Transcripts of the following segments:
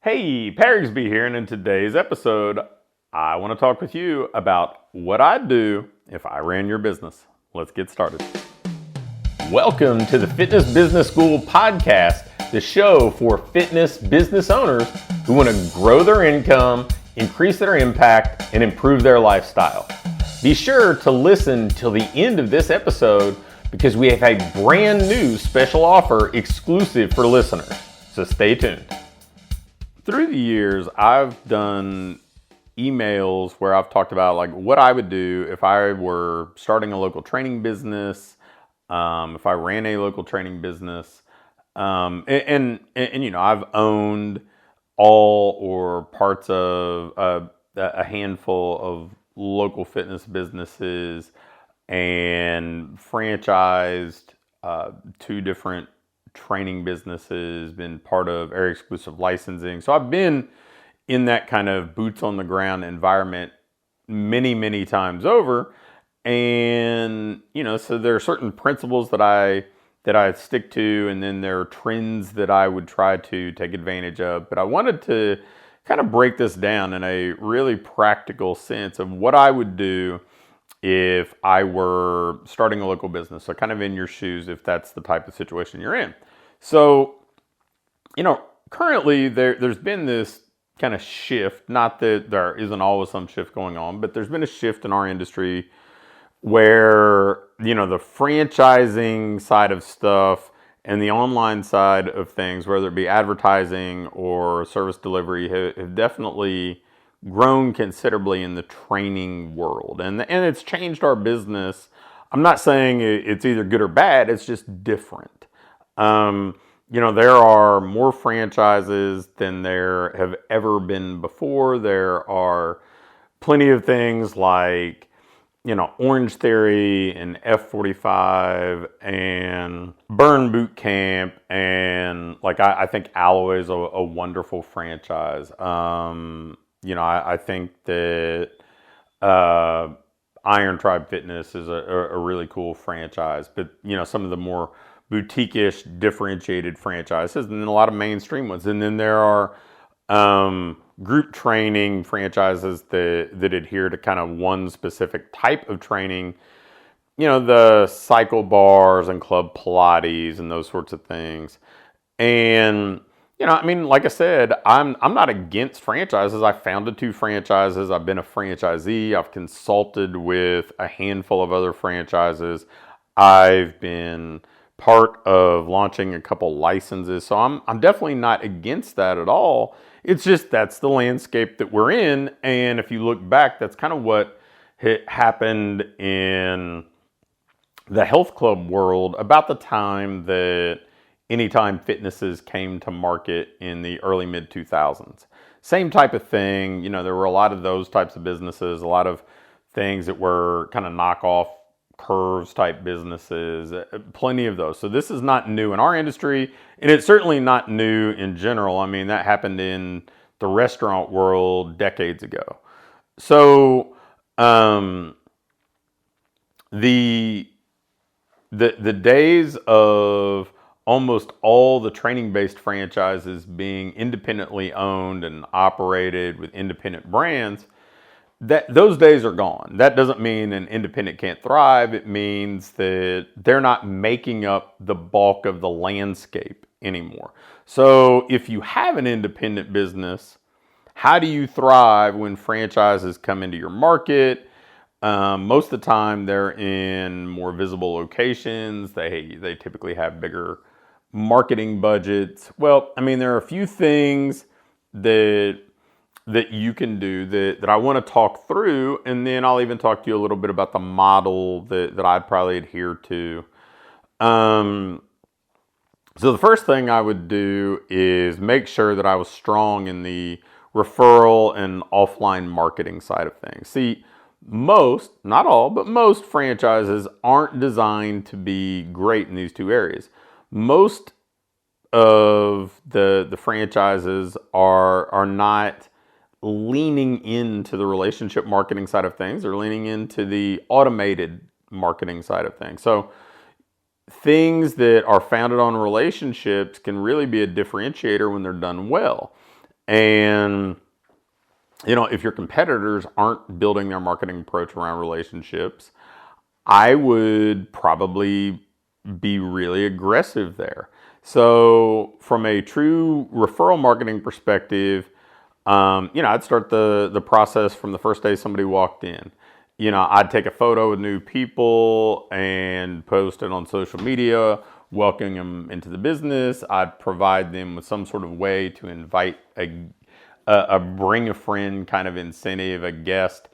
Hey, Rigsby here, and in today's episode, I want to talk with you about what I'd do if I ran your business. Let's get started. Welcome to the Fitness Business School podcast, the show for fitness business owners who want to grow their income, increase their impact, and improve their lifestyle. Be sure to listen till the end of this episode because we have a brand new special offer exclusive for listeners. So stay tuned. Through the years, I've done emails where I've talked about like what I would do if I were starting a local training business, if I ran a local training business, and you know, I've owned all or parts of a handful of local fitness businesses and franchised two different training businesses, been part of area exclusive licensing. So I've been in that kind of boots on the ground environment many times over. And, you know, so there are certain principles that I stick to, and then there are trends that I would try to take advantage of. But I wanted to kind of break this down in a really practical sense of what I would do if I were starting a local business. So kind of in your shoes if that's the type of situation you're in. So, you know, currently there's been this kind of shift, not that there isn't always some shift going on, but there's been a shift in our industry where, you know, the franchising side of stuff and the online side of things, whether it be advertising or service delivery, have definitely grown considerably in the training world, and it's changed our business. I'm not saying it's either good or bad, it's just different. You know, there are more franchises than there have ever been before. There are plenty of things like, you know, Orange Theory and F45 and Burn Boot Camp, and like I think Alloy is a wonderful franchise. You know, I think that Iron Tribe Fitness is a really cool franchise. But, you know, some of the more boutique-ish differentiated franchises, and then a lot of mainstream ones. And then there are group training franchises that adhere to kind of one specific type of training. You know, the cycle bars and club Pilates and those sorts of things. And you know, I mean, like I said, I'm not against franchises. I founded two franchises. I've been a franchisee. I've consulted with a handful of other franchises. I've been part of launching a couple licenses. So I'm definitely not against that at all. It's just that's the landscape that we're in. And if you look back, that's kind of what happened in the health club world about the time that Anytime Fitnesses came to market in the early mid 2000s. Same type of thing. You know, there were a lot of those types of businesses, a lot of things that were kind of knockoff curves type businesses, plenty of those. So this is not new in our industry, and it's certainly not new in general. I mean, that happened in the restaurant world decades ago. So the days of almost all the training-based franchises being independently owned and operated with independent brands, those days are gone. That doesn't mean an independent can't thrive. It means that they're not making up the bulk of the landscape anymore. So if you have an independent business, how do you thrive when franchises come into your market? Most of the time they're in more visible locations. They typically have bigger marketing budgets. Well, I mean, there are a few things that you can do that I want to talk through, and then I'll even talk to you a little bit about the model that I'd probably adhere to. So the first thing I would do is make sure that I was strong in the referral and offline marketing side of things. See, most, not all, but most franchises aren't designed to be great in these two areas. Most of the franchises are not leaning into the relationship marketing side of things. They're leaning into the automated marketing side of things. So things that are founded on relationships can really be a differentiator when they're done well. And, if your competitors aren't building their marketing approach around relationships, I would probably be really aggressive there. So from a true referral marketing perspective, I'd start the process from the first day somebody walked in. I'd take a photo with new people and post it on social media, welcoming them into the business. I'd provide them with some sort of way to invite a bring a friend kind of incentive, a guest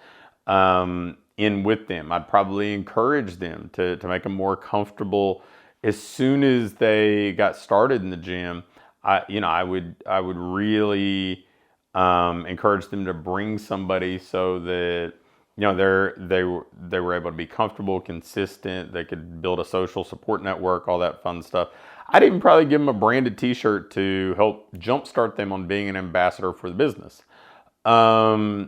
in with them. I'd probably encourage them to make them more comfortable as soon as they got started in the gym. I would really encourage them to bring somebody so that they were able to be comfortable, consistent. They could build a social support network, all that fun stuff. I'd even probably give them a branded T-shirt to help jumpstart them on being an ambassador for the business. A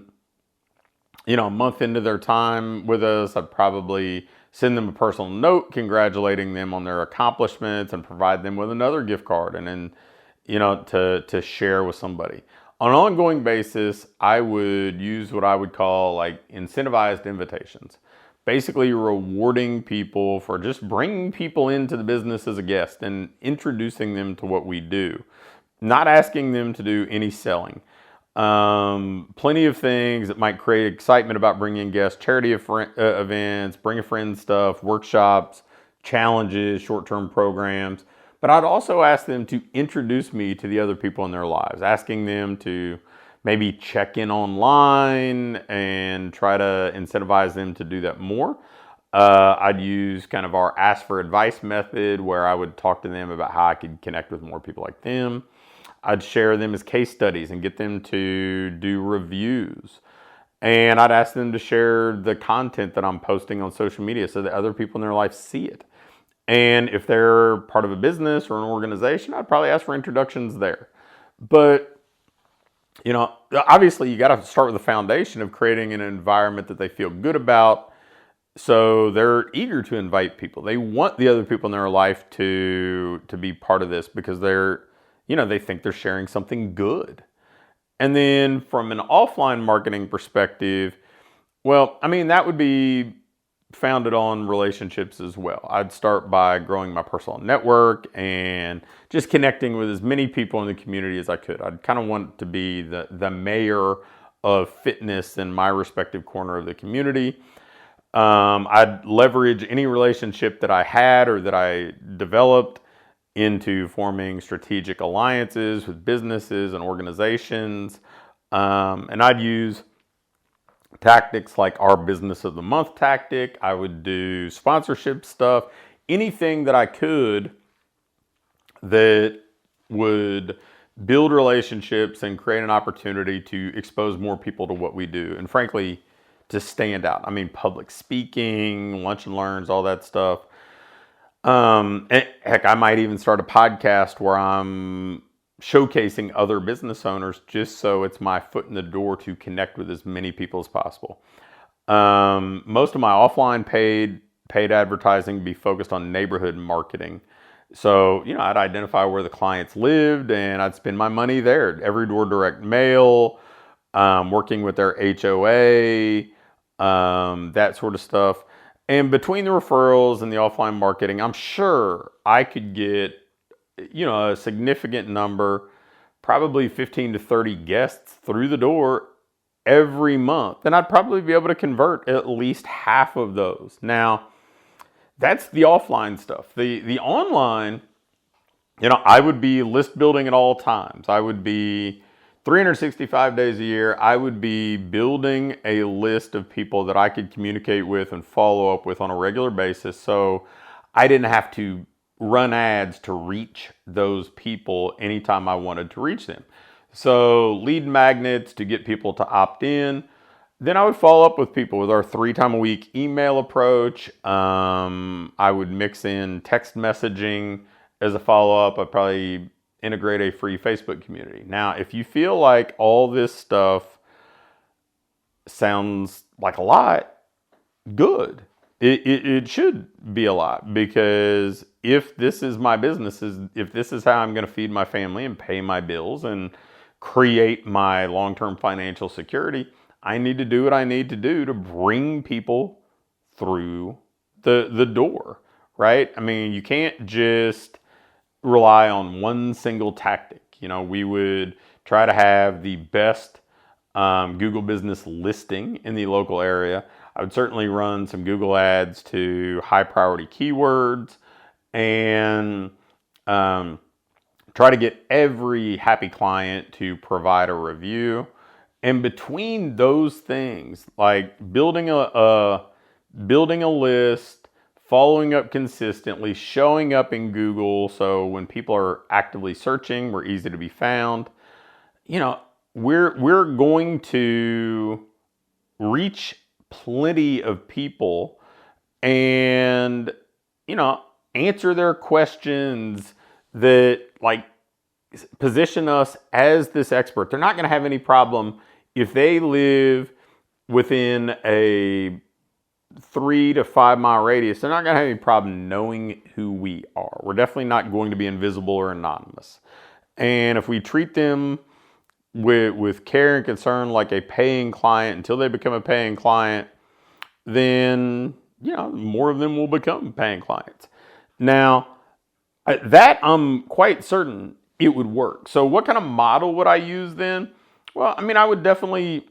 month into their time with us, I'd probably send them a personal note congratulating them on their accomplishments and provide them with another gift card and then, to share with somebody. On an ongoing basis, I would use what I would call like incentivized invitations. Basically rewarding people for just bringing people into the business as a guest and introducing them to what we do. Not asking them to do any selling. Plenty of things that might create excitement about bringing guests, charity events, bring a friend stuff, workshops, challenges, short-term programs. But I'd also ask them to introduce me to the other people in their lives, asking them to maybe check in online and try to incentivize them to do that more. I'd use kind of our ask for advice method where I would talk to them about how I could connect with more people like them. I'd share them as case studies and get them to do reviews. And I'd ask them to share the content that I'm posting on social media so that other people in their life see it. And if they're part of a business or an organization, I'd probably ask for introductions there. But, obviously you got to start with the foundation of creating an environment that they feel good about. So they're eager to invite people. They want the other people in their life to be part of this because they think they're sharing something good. And then from an offline marketing perspective, that would be founded on relationships as well. I'd start by growing my personal network and just connecting with as many people in the community as I could. I'd kind of want to be the mayor of fitness in my respective corner of the community. I'd leverage any relationship that I had or that I developed into forming strategic alliances with businesses and organizations. And I'd use tactics like our Business of the Month tactic. I would do sponsorship stuff, anything that I could that would build relationships and create an opportunity to expose more people to what we do. And frankly, to stand out. Public speaking, lunch and learns, all that stuff. And heck, I might even start a podcast where I'm showcasing other business owners just so it's my foot in the door to connect with as many people as possible. Most of my offline paid advertising would be focused on neighborhood marketing. So, I'd identify where the clients lived and I'd spend my money there. Every door direct mail, working with their HOA, that sort of stuff. And between the referrals and the offline marketing, I'm sure I could get, a significant number, probably 15 to 30 guests through the door every month. And I'd probably be able to convert at least half of those. Now, that's the offline stuff. The online, I would be list building at all times. I would be 365 days a year, I would be building a list of people that I could communicate with and follow up with on a regular basis. So I didn't have to run ads to reach those people anytime I wanted to reach them. So lead magnets to get people to opt in. Then I would follow up with people with our 3 times a week email approach. I would mix in text messaging as a follow-up. I'd probably integrate a free Facebook community. Now, if you feel like all this stuff sounds like a lot, good. It should be a lot, because if this is my business, if this is how I'm going to feed my family and pay my bills and create my long-term financial security, I need to do what I need to do to bring people through the door, right? I mean, you can't just rely on one single tactic. We would try to have the best Google business listing in the local area. I would certainly run some Google ads to high priority keywords and try to get every happy client to provide a review. And between those things, like building a list, following up consistently, showing up in Google, so when people are actively searching, we're easy to be found. We're going to reach plenty of people and answer their questions that position us as this expert. They're not going to have any problem if they live within a 3 to 5 mile radius. They're not going to have any problem knowing who we are. We're definitely not going to be invisible or anonymous. And if we treat them with care and concern like a paying client until they become a paying client, then more of them will become paying clients. Now, that I'm quite certain it would work. So what kind of model would I use then? Well, I would definitely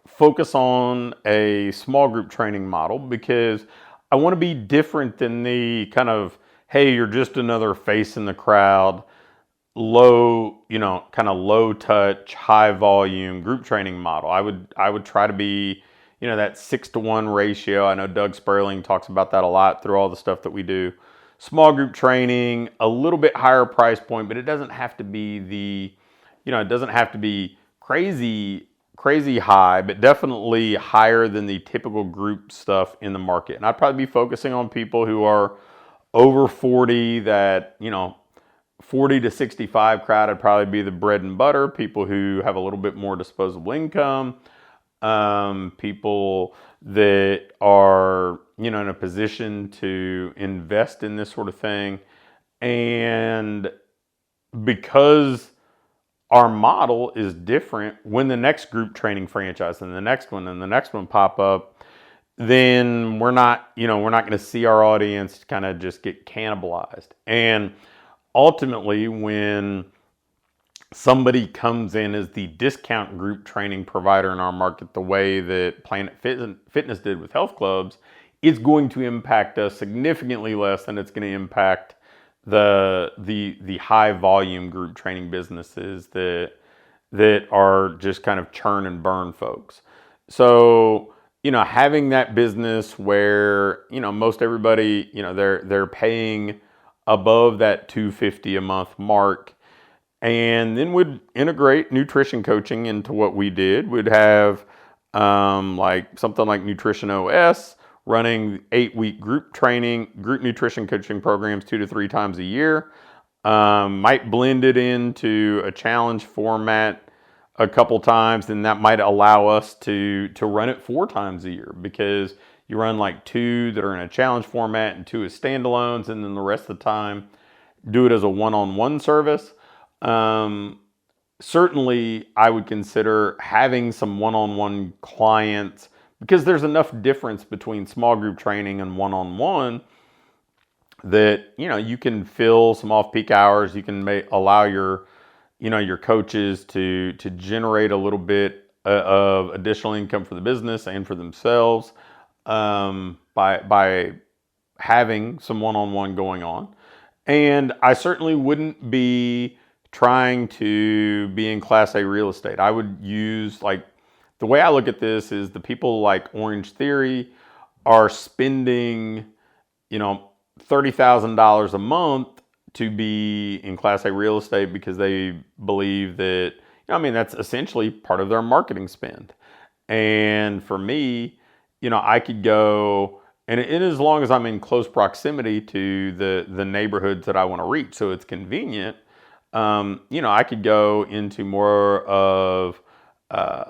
focus on a small group training model, because I want to be different than the kind of, hey, you're just another face in the crowd, low touch, high volume group training model. I would try to be, that 6-to-1 ratio. I know Doug Sperling talks about that a lot through all the stuff that we do. Small group training, a little bit higher price point, but it doesn't have to be it doesn't have to be crazy high, but definitely higher than the typical group stuff in the market. And I'd probably be focusing on people who are over 40, that, 40 to 65 crowd would probably be the bread and butter. People who have a little bit more disposable income, people that are, in a position to invest in this sort of thing. And because our model is different, when the next group training franchise and the next one pop up, then we're not going to see our audience kind of just get cannibalized. And ultimately, when somebody comes in as the discount group training provider in our market, the way that Planet Fitness did with health clubs, it's going to impact us significantly less than it's going to impact the high volume group training businesses that are just kind of churn and burn folks. So, having that business where, most everybody, they're paying above that $250 a month mark, and then would integrate nutrition coaching into what we did. We'd have something like Nutrition OS, running 8-week group nutrition coaching programs 2 to 3 times a year. Might blend it into a challenge format a couple times, and that might allow us to run it 4 times a year, because you run 2 that are in a challenge format and 2 as standalones, and then the rest of the time do it as a one-on-one service. Certainly, I would consider having some one-on-one clients, because there's enough difference between small group training and one-on-one that, you can fill some off-peak hours. You can allow your coaches to generate a little bit of additional income for the business and for themselves by having some one-on-one going on. And I certainly wouldn't be trying to be in Class A real estate. I would use, the way I look at this is, the people like Orange Theory are spending, $30,000 a month to be in Class A real estate, because they believe that, that's essentially part of their marketing spend. And for me, I could go, and as long as I'm in close proximity to the neighborhoods that I want to reach, so it's convenient, I could go into more of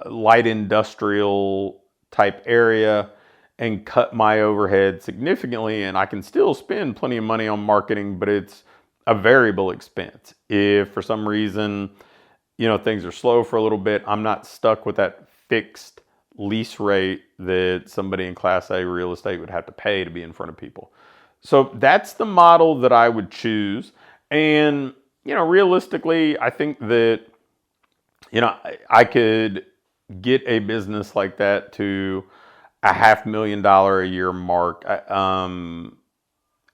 light industrial type area and cut my overhead significantly, and I can still spend plenty of money on marketing, but it's a variable expense. If for some reason, things are slow for a little bit, I'm not stuck with that fixed lease rate that somebody in Class A real estate would have to pay to be in front of people. So that's the model that I would choose. And, realistically, I think that, I could get a business like that to a $500,000 a year mark.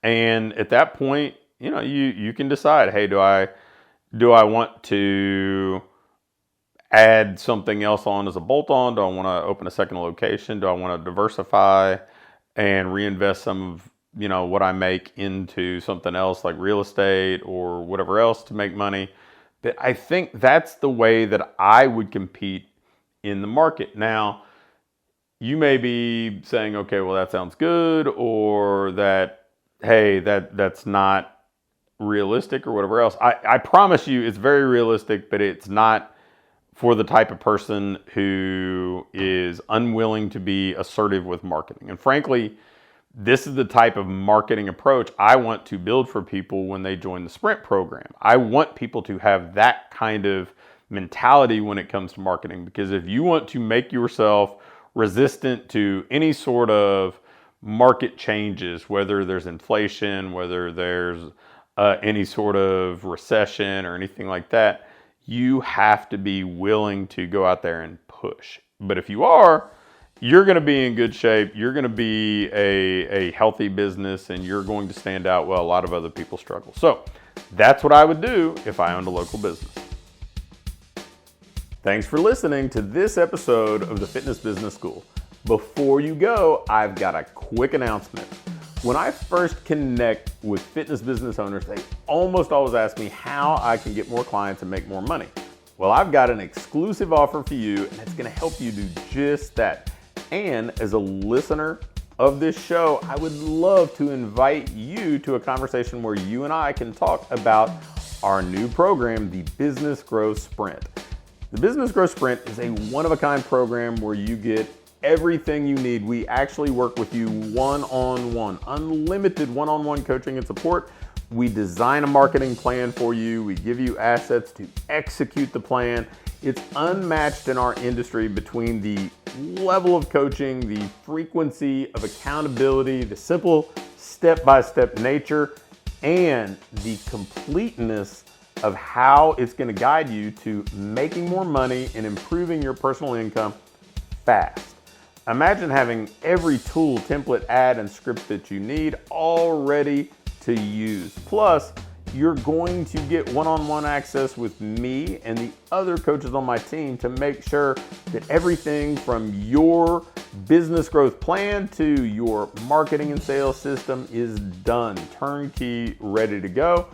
And at that point, you can decide, hey, do I want to add something else on as a bolt-on? Do I want to open a second location? Do I want to diversify and reinvest some of, what I make into something else like real estate or whatever else to make money? But I think that's the way that I would compete in the market. Now, you may be saying, okay, well, that sounds good, or that, hey, that's not realistic or whatever else. I promise you it's very realistic, but it's not for the type of person who is unwilling to be assertive with marketing. And frankly, this is the type of marketing approach I want to build for people when they join the Sprint program. I want people to have that kind of mentality when it comes to marketing, because if you want to make yourself resistant to any sort of market changes, whether there's inflation, whether there's any sort of recession or anything like that, you have to be willing to go out there and push. But if you are, you're going to be in good shape. You're going to be a healthy business, and you're going to stand out while a lot of other people struggle. So that's what I would do if I owned a local business. Thanks for listening to this episode of the Fitness Business School. Before you go, I've got a quick announcement. When I first connect with fitness business owners, they almost always ask me how I can get more clients and make more money. Well, I've got an exclusive offer for you, and it's going to help you do just that. And as a listener of this show, I would love to invite you to a conversation where you and I can talk about our new program, the Business Growth Sprint. The Business Growth Sprint is a one-of-a-kind program where you get everything you need. We actually work with you one-on-one, unlimited one-on-one coaching and support. We design a marketing plan for you. We give you assets to execute the plan. It's unmatched in our industry between the level of coaching, the frequency of accountability, the simple step-by-step nature, and the completeness of how it's going to guide you to making more money and improving your personal income fast. Imagine having every tool, template, ad, and script that you need all ready to use. Plus, you're going to get one-on-one access with me and the other coaches on my team to make sure that everything from your business growth plan to your marketing and sales system is done, turnkey, ready to go.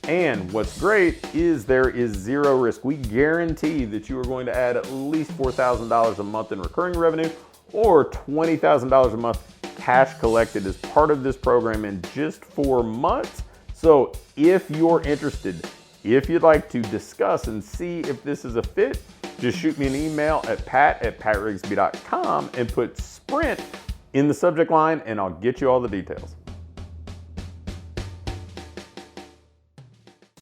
And what's great is there is zero risk. We guarantee that you are going to add at least $4,000 a month in recurring revenue or $20,000 a month cash collected as part of this program in just 4 months. So if you're interested, if you'd like to discuss and see if this is a fit, just shoot me an email at pat@patrigsby.com and put Sprint in the subject line, and I'll get you all the details.